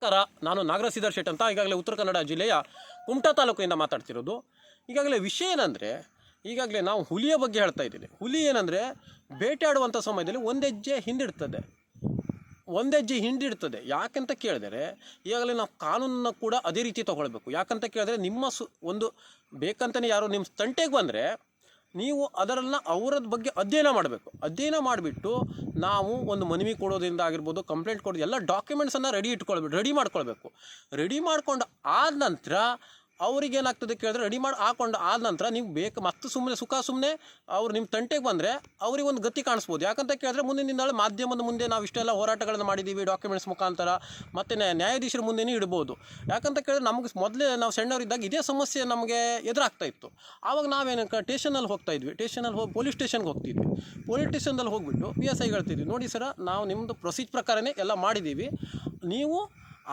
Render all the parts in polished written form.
ನಮಸ್ಕಾರ, ನಾನು ನಾಗರಾಜ್ ಶೆಟ್ ಅಂತ. ಈಗಾಗಲೇ ಉತ್ತರ ಕನ್ನಡ ಜಿಲ್ಲೆಯ ಕುಮಟಾ ತಾಲೂಕಿನಿಂದ ಮಾತಾಡ್ತಿರೋದು. ಈಗಾಗಲೇ ವಿಷಯ ಏನಂದರೆ, ಈಗಾಗಲೇ ನಾವು ಹುಲಿಯ ಬಗ್ಗೆ ಹೇಳ್ತಾ ಇದ್ದೀನಿ. ಹುಲಿ ಏನಂದರೆ ಬೇಟೆಯಾಡುವಂಥ ಸಮಯದಲ್ಲಿ ಒಂದೆಜ್ಜೆ ಹಿಂಡಿಡ್ತದೆ. ಯಾಕಂತ ಕೇಳಿದರೆ ಈಗಾಗಲೇ ನಾವು ಕಾನೂನನ್ನು ಕೂಡ ಅದೇ ರೀತಿ ತೊಗೊಳ್ಬೇಕು. ಯಾಕಂತ ಕೇಳಿದ್ರೆ ನಿಮ್ಮ ಒಂದು ಬೇಕಂತಲೇ ಯಾರು ನಿಮ್ಮ ತಂಟೆಗೆ ಬಂದರೆ ನೀವು ಅದರನ್ನು ಅವರ ಬಗ್ಗೆ ಅಧ್ಯಯನ ಮಾಡಬೇಕು. ಅಧ್ಯಯನ ಮಾಡಿಬಿಟ್ಟು ನಾವು ಒಂದು ಮನವಿ ಕೊಡೋದ್ರಿಂದ ಆಗಿರ್ಬೋದು, ಕಂಪ್ಲೇಂಟ್ ಕೊಡೋದು, ಎಲ್ಲ ಡಾಕ್ಯುಮೆಂಟ್ಸನ್ನು ರೆಡಿ ಮಾಡ್ಕೊಳ್ಬೇಕು. ರೆಡಿ ಮಾಡ್ಕೊಂಡು ಆದ ನಂತರ ಅವ್ರಿಗೇನಾಗ್ತದೆ ಕೇಳಿದ್ರೆ, ರೆಡಿ ಮಾಡಿ ಹಾಕೊಂಡು ಆದ ನಂತರ ನೀವು ಬೇಕು ಮತ್ತು ಸುಮ್ಮನೆ ಅವ್ರು ನಿಮ್ಮ ತಂಟೆಗೆ ಬಂದರೆ ಅವ್ರಿಗೆ ಒಂದು ಗತಿ ಕಾಣಿಸ್ಬೋದು. ಯಾಕಂತ ಕೇಳಿದ್ರೆ ಮುಂದಿನ ದಿನಗಳು ಮಾಧ್ಯಮದ ಮುಂದೆ ನಾವು ಇಷ್ಟೆಲ್ಲ ಹೋರಾಟಗಳನ್ನು ಮಾಡಿದ್ದೀವಿ ಡಾಕ್ಯುಮೆಂಟ್ಸ್ ಮುಖಾಂತರ, ಮತ್ತು ನ್ಯಾಯಾಧೀಶರ ಮುಂದೆನೇ ಇಡ್ಬೋದು. ಯಾಕಂತ ಕೇಳಿದ್ರೆ ನಮಗೆ ಮೊದಲೇ ನಾವು ಸಣ್ಣವರಿದ್ದಾಗ ಇದೇ ಸಮಸ್ಯೆ ನಮಗೆ ಎದುರಾಗ್ತಾ ಇತ್ತು. ಆವಾಗ ನಾವೇನು ಸ್ಟೇಷನಲ್ಲಿ ಹೋಗ್ತಾಯಿದ್ವಿ, ಪೊಲೀಸ್ ಸ್ಟೇಷನ್ಗೆ ಹೋಗ್ತಿದ್ವಿ. ಪೊಲೀಸ್ ಸ್ಟೇಷನ್ದಲ್ಲಿ ಹೋಗ್ಬಿಟ್ಟು PSI ಹೇಳ್ತಿದ್ವಿ, ನೋಡಿ ಸರ, ನಾವು ನಿಮ್ಮದು ಪ್ರೊಸೀಜ್ ಪ್ರಕಾರನೇ ಎಲ್ಲ ಮಾಡಿದ್ದೀವಿ, ನೀವು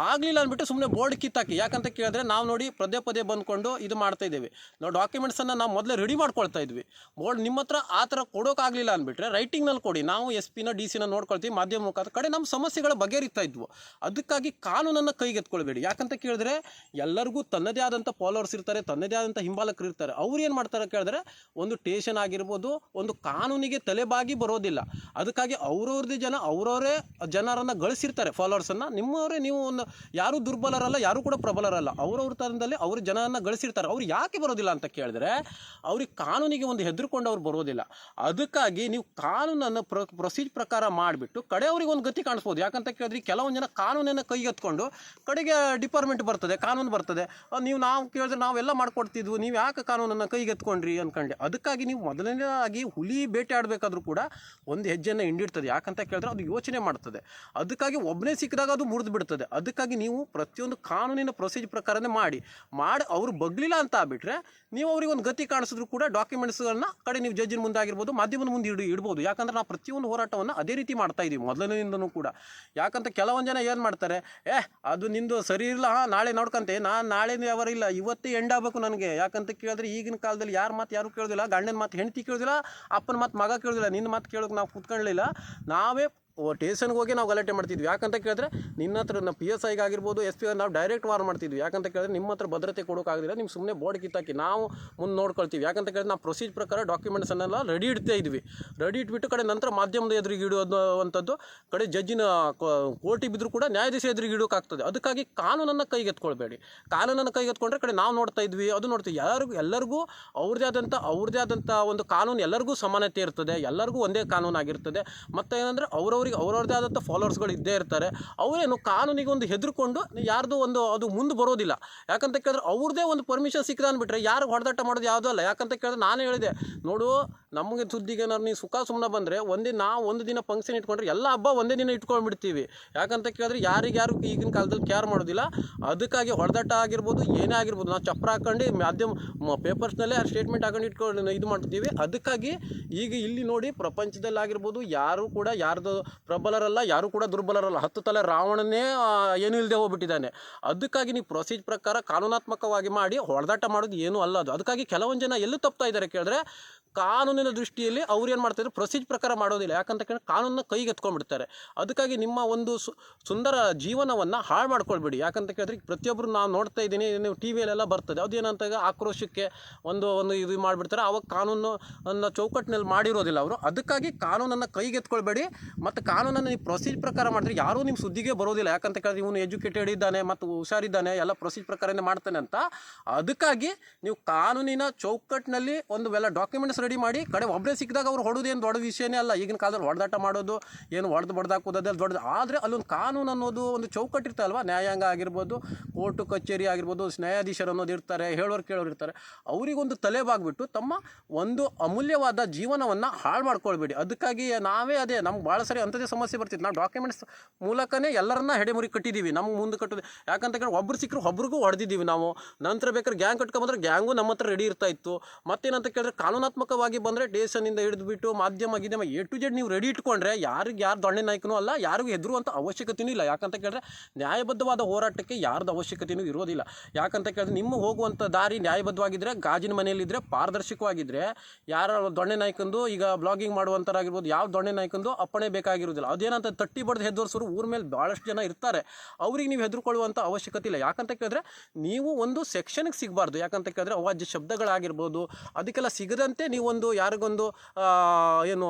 ಆಗಲಿಲ್ಲ ಅಂದ್ಬಿಟ್ಟು ಸುಮ್ಮನೆ ಬೋರ್ಡ್ ಕಿತ್ತಾಕಿ. ಯಾಕಂತ ಕೇಳಿದ್ರೆ ನಾವು ನೋಡಿ ಪದೇ ಬಂದ್ಕೊಂಡು ಇದು ಮಾಡ್ತಾಯಿದ್ದೇವೆ. ನಾವು ಡಾಕ್ಯುಮೆಂಟ್ಸನ್ನು ನಾವು ಮೊದಲೇ ರೆಡಿ ಮಾಡ್ಕೊಳ್ತಾ ಇದ್ವಿ. ಬೋರ್ಡ್ ನಿಮ್ಮ ಹತ್ರ ಆ ಥರ ಕೊಡೋಕ್ಕಾಗಲಿಲ್ಲ ಅಂದ್ಬಿಟ್ರೆ ರೈಟಿಂಗ್ನಲ್ಲಿ ಕೊಡಿ, ನಾವು SP ನ DC ನ ನೋಡ್ಕೊಳ್ತೀವಿ, ಮಾಧ್ಯಮ ಮುಖಾಂತರ ಕಡೆ ನಮ್ಮ ಸಮಸ್ಯೆಗಳ ಬಗೆಹರಿತಾ ಇದ್ವು. ಅದಕ್ಕಾಗಿ ಕಾನೂನನ್ನು ಕೈಗೆತ್ಕೊಳ್ಬೇಡಿ. ಯಾಕಂತ ಕೇಳಿದ್ರೆ ಎಲ್ಲರಿಗೂ ತನ್ನದೇ ಆದಂಥ ಫಾಲೋವರ್ಸ್ ಇರ್ತಾರೆ, ತನ್ನದೇ ಆದಂಥ ಹಿಂಬಾಲಕರು ಇರ್ತಾರೆ. ಅವ್ರು ಏನು ಮಾಡ್ತಾರೆ ಕೇಳಿದ್ರೆ, ಒಂದು ಟೇಷನ್ ಆಗಿರ್ಬೋದು, ಒಂದು ಕಾನೂನಿಗೆ ತಲೆಬಾಗಿ ಬರೋದಿಲ್ಲ. ಅದಕ್ಕಾಗಿ ಅವ್ರವ್ರದ್ದೇ ಅವರವರೇ ಜನರನ್ನು ಗಳಿಸಿರ್ತಾರೆ, ಫಾಲೋವರ್ಸನ್ನು. ನಿಮ್ಮವರೇ, ನೀವು ಒಂದು ಯಾರೂ ದುರ್ಬಲರಲ್ಲ, ಯಾರೂ ಕೂಡ ಪ್ರಬಲರಲ್ಲ, ಅವ್ರವ್ರ ತರದಲ್ಲಿ ಅವರು ಜನರನ್ನು ಗಳಿಸಿರ್ತಾರೆ. ಅವ್ರು ಯಾಕೆ ಬರೋದಿಲ್ಲ ಅಂತ ಕೇಳಿದ್ರೆ, ಅವ್ರಿಗೆ ಕಾನೂನಿಗೆ ಒಂದು ಹೆದರ್ಕೊಂಡು ಅವ್ರು ಬರೋದಿಲ್ಲ. ಅದಕ್ಕಾಗಿ ನೀವು ಕಾನೂನನ್ನು ಪ್ರೊಸೀಜ್ ಪ್ರಕಾರ ಮಾಡಿಬಿಟ್ಟು ಕಡೆ ಅವ್ರಿಗೆ ಒಂದು ಗತಿ ಕಾಣಿಸ್ಬೋದು. ಯಾಕಂತ ಕೇಳಿದ್ರೆ ಕೆಲವೊಂದು ಜನ ಕಾನೂನನ್ನು ಕೈಗೆತ್ಕೊಂಡು ಕಡೆಗೆ ಡಿಪಾರ್ಟ್ಮೆಂಟ್ ಬರ್ತದೆ, ಕಾನೂನು ಬರ್ತದೆ, ನಾವು ಕೇಳಿದ್ರೆ ನಾವೆಲ್ಲ ಮಾಡ್ಕೊಡ್ತಿದ್ವು, ನೀವು ಯಾಕೆ ಕಾನೂನನ್ನು ಕೈಗೆತ್ಕೊಂಡ್ರಿ ಅಂದ್ಕೊಂಡೆ. ಅದಕ್ಕಾಗಿ ನೀವು ಮೊದಲನೇದಾಗಿ ಹುಲಿ ಬೇಟೆ ಆಡಬೇಕಾದ್ರೂ ಕೂಡ ಒಂದು ಹೆಜ್ಜೆಯನ್ನು ಹಿಂಡಿಡ್ತದೆ. ಯಾಕಂತ ಕೇಳಿದ್ರೆ ಅದು ಯೋಚನೆ ಮಾಡ್ತದೆ. ಅದಕ್ಕಾಗಿ ಒಬ್ಬನೇ ಸಿಕ್ಕಿದಾಗ ಅದು ಮುರಿದು ಬಿಡ್ತದೆ. ಅದಕ್ಕಾಗಿ ನೀವು ಪ್ರತಿಯೊಂದು ಕಾನೂನಿನ ಪ್ರೊಸೀಜ್ ಪ್ರಕಾರನೇ ಮಾಡಿ ಅವರು ಬಗ್ಲಿಲ್ಲ ಅಂತ ಆಗ್ಬಿಟ್ರೆ ನೀವು ಅವ್ರಿಗೆ ಒಂದು ಗತಿ ಕಾಣಿಸಿದ್ರು ಕೂಡ ಡಾಕ್ಯುಮೆಂಟ್ಸ್ಗಳನ್ನ ಕಡೆ ನೀವು ಜಡ್ಜಿನ ಮುಂದೆ ಆಗಿರ್ಬೋದು, ಮಾಧ್ಯಮದ ಮುಂದೆ ಇಡ್ಬೋದು. ಯಾಕಂದ್ರೆ ನಾವು ಪ್ರತಿಯೊಂದು ಹೋರಾಟವನ್ನು ಅದೇ ರೀತಿ ಮಾಡ್ತಾ ಇದ್ದೀವಿ ಮೊದಲಿನಿಂದನೂ ಕೂಡ. ಯಾಕಂತ ಕೆಲವೊಂದು ಜನ ಏನು ಮಾಡ್ತಾರೆ, ಅದು ನಿಂದು ಸರಿ ಇಲ್ಲ, ನಾಳೆ ನೋಡ್ಕೊಂತೆ, ನಾನು ನಾಳೆ ಅವರಿಲ್ಲ, ಇವತ್ತೇ ಎಂಡ್ ಆಗಬೇಕು ನನಗೆ. ಯಾಕಂತ ಕೇಳಿದ್ರೆ ಈಗಿನ ಕಾಲದಲ್ಲಿ ಯಾರ ಮಾತು ಯಾರು ಕೇಳೋದಿಲ್ಲ, ಗಂಡನ ಮಾತು ಹೆಂಡತಿ ಕೇಳೋದಿಲ್ಲ, ಅಪ್ಪನ ಮಾತು ಮಗ ಕೇಳೋದಿಲ್ಲ, ನಿನ್ನ ಮಾತು ಕೇಳೋಕೆ ನಾವು ಕೂತ್ಕೊಳ್ಳಲಿಲ್ಲ. ನಾವೇ ಸ್ಟೇಷನ್ಗೆ ಹೋಗಿ ನಾವು ಗಲಾಟೆ ಮಾಡ್ತಿದ್ವಿ. ಯಾಕಂತ ಕೇಳಿದ್ರೆ ನಿನ್ನ ಹತ್ರ ನಾವು PSI ಆಗಿರ್ಬೋದು, SP ನಾವು ಡೈರೆಕ್ಟ್ ವಾರ್ ಮಾಡ್ತಿದ್ವಿ. ಯಾಕಂತ ಕೇಳಿದ್ರೆ ನಿಮ್ಮ ಹತ್ರ ಭದ್ರತೆ ಕೊಡೋಕ್ಕಾಗಲಿಲ್ಲ, ನೀವು ಸುಮ್ಮನೆ ಬೋರ್ಡ್ ಕಿತ್ತಾಕಿ ನಾವು ಮುಂದೆ ನೋಡ್ಕೊಳ್ತೀವಿ. ಯಾಕಂತ ಕೇಳಿದ್ರೆ ನಾವು ಪ್ರೊಸೀಜ್ ಪ್ರಕಾರ ಡಾಕ್ಯುಮೆಂಟ್ಸನ್ನೆಲ್ಲ ರೆಡಿ ಇಡ್ತಾ ಇದ್ವಿ. ರೆಡಿ ಇಟ್ಬಿಟ್ಟು ಕಡೆ ನಂತರ ಮಾಧ್ಯಮದ ಎದುರಿಗೆ ಇಡುವಂಥದ್ದು, ಕಡೆ ಜಡ್ಜಿನ ಕೋರ್ಟಿಗೆ ಬಿದ್ದರೂ ಕೂಡ ನ್ಯಾಯಾಧೀಶ ಎದುರಿಗೆ ಇಡೋಕ್ಕಾಗ್ತದೆ. ಅದಕ್ಕಾಗಿ ಕಾನೂನನ್ನು ಕೈಗೆತ್ಕೊಳ್ಬೇಡಿ. ಕಾನೂನನ್ನು ಕೈಗೆತ್ಕೊಂಡ್ರೆ ಕಡೆ ನಾವು ನೋಡ್ತಾ ಇದ್ವಿ, ಅದು ನೋಡ್ತೀವಿ. ಎಲ್ಲರಿಗೂ ಅವ್ರದ್ದೇ ಆದಂಥ ಒಂದು ಕಾನೂನು, ಎಲ್ಲರಿಗೂ ಸಮಾನತೆ ಇರ್ತದೆ, ಎಲ್ಲರಿಗೂ ಒಂದೇ ಕಾನೂನು ಆಗಿರ್ತದೆ. ಮತ್ತು ಏನಂದರೆ ಅವ್ರವ್ರದ್ದೇ ಆದಂಥ ಫಾಲೋವರ್ಸ್ಗಳು ಇದ್ದೇ ಇರ್ತಾರೆ. ಅವರೇನು ಕಾನೂನಿಗೆ ಒಂದು ಹೆದರ್ಕೊಂಡು ಯಾರ್ದು ಒಂದು ಅದು ಮುಂದೆ ಬರೋದಿಲ್ಲ. ಯಾಕಂತ ಕೇಳಿದ್ರೆ ಅವ್ರದ್ದೇ ಒಂದು ಪರ್ಮಿಷನ್ ಸಿಕ್ಕದ ಅಂದ್ಬಿಟ್ರೆ ಯಾರು ಹೊಡೆದಾಟ ಮಾಡೋದು ಯಾವುದೂ ಅಲ್ಲ. ಯಾಕಂತ ಕೇಳಿದ್ರೆ ನಾನು ಹೇಳಿದೆ, ನೋಡು, ನಮಗೆ ಸುದ್ದಿಗೆ ನೀವು ಸುಮ್ಮನೆ ಬಂದರೆ ನಾವು ಒಂದು ದಿನ ಫಂಕ್ಷನ್ ಇಟ್ಕೊಂಡ್ರೆ ಎಲ್ಲ ಹಬ್ಬ ಒಂದೇ ದಿನ ಇಟ್ಕೊಂಡ್ಬಿಡ್ತೀವಿ. ಯಾಕಂತ ಕೇಳಿದ್ರೆ ಯಾರಿಗ್ಯಾರು ಈಗಿನ ಕಾಲದಲ್ಲಿ ಕೇರ್ ಮಾಡೋದಿಲ್ಲ. ಅದಕ್ಕಾಗಿ ಹೊಡೆದಾಟ ಆಗಿರ್ಬೋದು, ಏನೇ ಆಗಿರ್ಬೋದು, ನಾವು ಚಪ್ರ ಹಾಕೊಂಡು ಮಾಧ್ಯಮ ಪೇಪರ್ಸ್ನಲ್ಲೇ ಸ್ಟೇಟ್ಮೆಂಟ್ ಹಾಕೊಂಡು ಇದು ಮಾಡ್ತೀವಿ. ಅದಕ್ಕಾಗಿ ಈಗ ಇಲ್ಲಿ ನೋಡಿ, ಪ್ರಪಂಚದಲ್ಲಾಗಿರ್ಬೋದು ಯಾರೂ ಕೂಡ ಯಾರ್ದು ಪ್ರಬಲರಲ್ಲ, ಯಾರು ಕೂಡ ದುರ್ಬಲರಲ್ಲ. 10 ತಲೆ ರಾವಣನೇ ಏನೂ ಇಲ್ಲದೆ ಹೋಗ್ಬಿಟ್ಟಿದ್ದಾನೆ. ಅದಕ್ಕಾಗಿ ನೀವು ಪ್ರೊಸೀಜ್ ಪ್ರಕಾರ ಕಾನೂನಾತ್ಮಕವಾಗಿ ಮಾಡಿ ಹೊಡೆದಾಟ ಮಾಡೋದು ಏನೂ ಅಲ್ಲ ಅದು. ಅದಕ್ಕಾಗಿ ಕೆಲವೊಂದು ಜನ ಎಲ್ಲೂ ತಪ್ತಾ ಇದ್ದಾರೆ ಕೇಳಿದ್ರೆ, ಕಾನೂನಿನ ದೃಷ್ಟಿಯಲ್ಲಿ ಅವ್ರು ಏನು ಮಾಡ್ತಾಯಿದ್ರು, ಪ್ರೊಸೀಜ್ ಪ್ರಕಾರ ಮಾಡೋದಿಲ್ಲ. ಯಾಕಂತ ಕೇಳಿದ್ರೆ ಕಾನೂನನ್ನ ಕೈಗೆ ಎತ್ಕೊಂಡ್ಬಿಡ್ತಾರೆ. ಅದಕ್ಕಾಗಿ ನಿಮ್ಮ ಒಂದು ಸುಂದರ ಜೀವನವನ್ನು ಹಾಳು ಮಾಡ್ಕೊಳ್ಬೇಡಿ. ಯಾಕಂತ ಕೇಳಿದ್ರೆ ಪ್ರತಿಯೊಬ್ಬರು ನಾವು ನೋಡ್ತಾ ಇದ್ದೀನಿ, ನೀವು TVಯಲ್ಲೆಲ್ಲ ಬರ್ತದೆ, ಅದೇನಂತ ಆಕ್ರೋಶಕ್ಕೆ ಒಂದು ಇದು ಮಾಡಿಬಿಡ್ತಾರೆ. ಆವಾಗ ಕಾನೂನನ್ನು ಚೌಕಟ್ಟಿನಲ್ಲಿ ಮಾಡಿರೋದಿಲ್ಲ ಅವರು. ಅದಕ್ಕಾಗಿ ಕಾನೂನನ್ನು ಕೈಗೆತ್ಕೊಳ್ಬೇಡಿ. ಮತ್ತು ಕಾನೂನನ್ನು ನೀವು ಪ್ರೊಸೀಜ್ ಪ್ರಕಾರ ಮಾಡಿದ್ರೆ ಯಾರೂ ನಿಮ್ಮ ಸುದ್ದಿಗೆ ಬರೋದಿಲ್ಲ. ಯಾಕಂತ ಕೇಳಿದ್ರೆ ಇವನು ಎಜುಕೇಟೆಡ್ ಇದ್ದಾನೆ ಮತ್ತು ಹುಷಾರಿದ್ದಾನೆ, ಎಲ್ಲ ಪ್ರೊಸೀಜ್ ಪ್ರಕಾರನೇ ಮಾಡ್ತಾನೆ ಅಂತ. ಅದಕ್ಕಾಗಿ ನೀವು ಕಾನೂನಿನ ಚೌಕಟ್ಟಿನಲ್ಲಿ ಎಲ್ಲ ಡಾಕ್ಯುಮೆಂಟ್ಸ್ ರೆಡಿ ಮಾಡಿ ಕಡೆ ಒಬ್ಬರೇ ಸಿಕ್ಕಿದಾಗ ಅವ್ರು ಹೊಡೋದೇನು ದೊಡ್ಡ ವಿಷಯನೇ ಅಲ್ಲ. ಈಗಿನ ಕಾಲದಲ್ಲಿ ಹೊಡೆದಾಟ ಮಾಡೋದು ಏನು ಬಡ್ದಾಕೋದಲ್ಲ ದೊಡ್ಡದು. ಆದರೆ ಅಲ್ಲೊಂದು ಕಾನೂನು ಅನ್ನೋದು ಒಂದು ಚೌಕಟ್ಟು ಇರ್ತಲ್ವ, ನ್ಯಾಯಾಂಗ ಆಗಿರ್ಬೋದು, ಕೋರ್ಟು ಕಚೇರಿ ಆಗಿರ್ಬೋದು, ನ್ಯಾಯಾಧೀಶರು ಅನ್ನೋದು ಇರ್ತಾರೆ, ಹೇಳೋರು ಕೇಳೋರು ಇರ್ತಾರೆ. ಅವರಿಗೊಂದು ತಲೆಬಾಗ್ಬಿಟ್ಟು ತಮ್ಮ ಒಂದು ಅಮೂಲ್ಯವಾದ ಜೀವನವನ್ನು ಹಾಳು ಮಾಡ್ಕೊಳ್ಬೇಡಿ. ಅದಕ್ಕಾಗಿ ಅದೇ ನಮ್ಗೆ ಭಾಳ ಸರಿ ಅಂಥದ್ದೇ ಸಮಸ್ಯೆ ಬರ್ತಿತ್ತು. ನಾವು ಡಾಕ್ಯುಮೆಂಟ್ಸ್ ಮೂಲಕನೇ ಎಲ್ಲರನ್ನ ಹೆಡೆಮುರಿ ಕಟ್ಟಿದ್ದೀವಿ, ನಮ್ಗೆ ಮುಂದೆ ಕಟ್ಟೋದು. ಯಾಕಂತ ಕೇಳಿ ಒಬ್ಬರು ಸಿಕ್ಕರು ಒಬ್ರಿಗೂ ಹೊಡೆದಿದ್ದೀವಿ ನಾವು. ನಂತರ ಬೇಕಾದ್ರೆ ಗ್ಯಾಂಗ್ ಕಟ್ಕೊಂಬಂದ್ರೆ ಗ್ಯಾಂಗು ನಮ್ಮ ಹತ್ರ ರೆಡಿ ಇರ್ತಾ ಇತ್ತು. ಮತ್ತೇನಂತ ಕೇಳಿದ್ರೆ ಕಾನೂನಾತ್ಮಕವಾಗಿ ಬಂದರೆ ಸ್ಟೇಷನಿಂದ ಹಿಡಿದುಬಿಟ್ಟು ಮಾಧ್ಯಮ A to Z ನೀವು ರೆಡಿ ಇಟ್ಕೊಂಡ್ರೆ ಯಾರು ದೊಣ್ಣೆ ನಾಯಕನೂ ಅಲ್ಲ, ಯಾರಿಗೂ ಹೆದರುವಂಥ ಅವಶ್ಯಕತೆಯೂ ಇಲ್ಲ. ಯಾಕಂತ ಕೇಳಿದ್ರೆ ನ್ಯಾಯಬದ್ಧವಾದ ಹೋರಾಟಕ್ಕೆ ಯಾರ್ದು ಅವಶ್ಯಕತೆಯೂ ಇರೋದಿಲ್ಲ. ಯಾಕಂತ ಕೇಳಿದ್ರೆ ನಿಮ್ಮ ಹೋಗುವಂಥ ದಾರಿ ನ್ಯಾಯಬದ್ಧವಾಗಿದ್ದರೆ, ಗಾಜಿನ ಮನೆಯಲ್ಲಿದ್ದರೆ, ಪಾರದರ್ಶಕವಾಗಿದ್ದರೆ, ಯಾರ ದೊಣ್ಣೆ ನಾಯಕಂದು ಈಗ ಬ್ಲಾಗಿಂಗ್ ಮಾಡುವಂಥರಾಗಿರ್ಬೋದು, ಯಾವ ದೊಣ್ಣೆ ನಾಯಕಂದು ಅಪ್ಪಣೆ ಬೇಕಾಗಿಲ್ಲ. ಆಗಿರೋದಿಲ್ಲ. ಅದೇನಂತ ತಟ್ಟಿ ಬಡ್ದು ಹೆದರ್ಸೋರು ಊರ ಮೇಲೆ ಭಾಳಷ್ಟು ಜನ ಇರ್ತಾರೆ. ಅವ್ರಿಗೆ ನೀವು ಹೆದರ್ಕೊಳ್ಳುವಂಥ ಅವಶ್ಯಕತೆ ಇಲ್ಲ. ಯಾಕಂತ ಕೇಳಿದ್ರೆ ನೀವು ಒಂದು ಸೆಕ್ಷನ್ಗೆ ಸಿಗಬಾರ್ದು. ಯಾಕಂತ ಕೇಳಿದ್ರೆ ಅವಾಜ್ಯ ಶಬ್ದಗಳಾಗಿರ್ಬೋದು ಅದಕ್ಕೆಲ್ಲ ಸಿಗದಂತೆ ನೀವೊಂದು ಯಾರಿಗೊಂದು ಏನು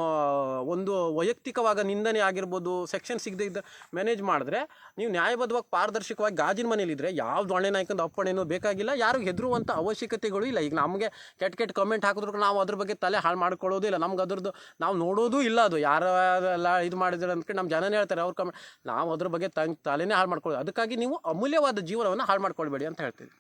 ಒಂದು ವೈಯಕ್ತಿಕವಾಗ ನಿಂದನೆ ಆಗಿರ್ಬೋದು ಸೆಕ್ಷನ್ ಸಿಗದೆ ಇದ್ದ ಮ್ಯಾನೇಜ್ ಮಾಡಿದ್ರೆ ನೀವು ನ್ಯಾಯಬದ್ಧವಾಗಿ ಪಾರದರ್ಶಕವಾಗಿ ಗಾಜಿನ ಮನೇಲಿದ್ದರೆ ಯಾವ ದೊಣ್ಣೆ ನಾಯಕಂದು ಅಪ್ಪಣೆನೂ ಬೇಕಾಗಿಲ್ಲ, ಯಾರಿಗೂ ಹೆದರುವಂಥ ಅವಶ್ಯಕತೆಗಳು ಇಲ್ಲ. ಈಗ ನಮಗೆ ಕೆಟ್ಟ ಕಮೆಂಟ್ ಹಾಕಿದ್ರು ನಾವು ಅದ್ರ ಬಗ್ಗೆ ತಲೆ ಹಾಳು ಮಾಡ್ಕೊಳ್ಳೋದು ಇಲ್ಲ, ನಮ್ಗೆ ಅದ್ರದ್ದು ನಾವು ನೋಡೋದು ಇಲ್ಲ. ಅದು ಯಾರೆಲ್ಲ ಇದು ಮಾಡಿದ್ರೆ ಅಂದ್ಕೊಂಡು ನಮ್ಮ ಜನನೇ ಹೇಳ್ತಾರೆ ಅವ್ರ ಕಮೆಂಟ್, ನಾವು ಅದ್ರ ಬಗ್ಗೆ ತಲೆನೇ ಹಾಳು ಮಾಡ್ಕೊಳ್ಳೋದು. ಅದಕ್ಕಾಗಿ ನೀವು ಅಮೂಲ್ಯವಾದ ಜೀವನವನ್ನು ಹಾಳು ಮಾಡ್ಕೊಳ್ಬೇಡಿ ಅಂತ ಹೇಳ್ತೀವಿ.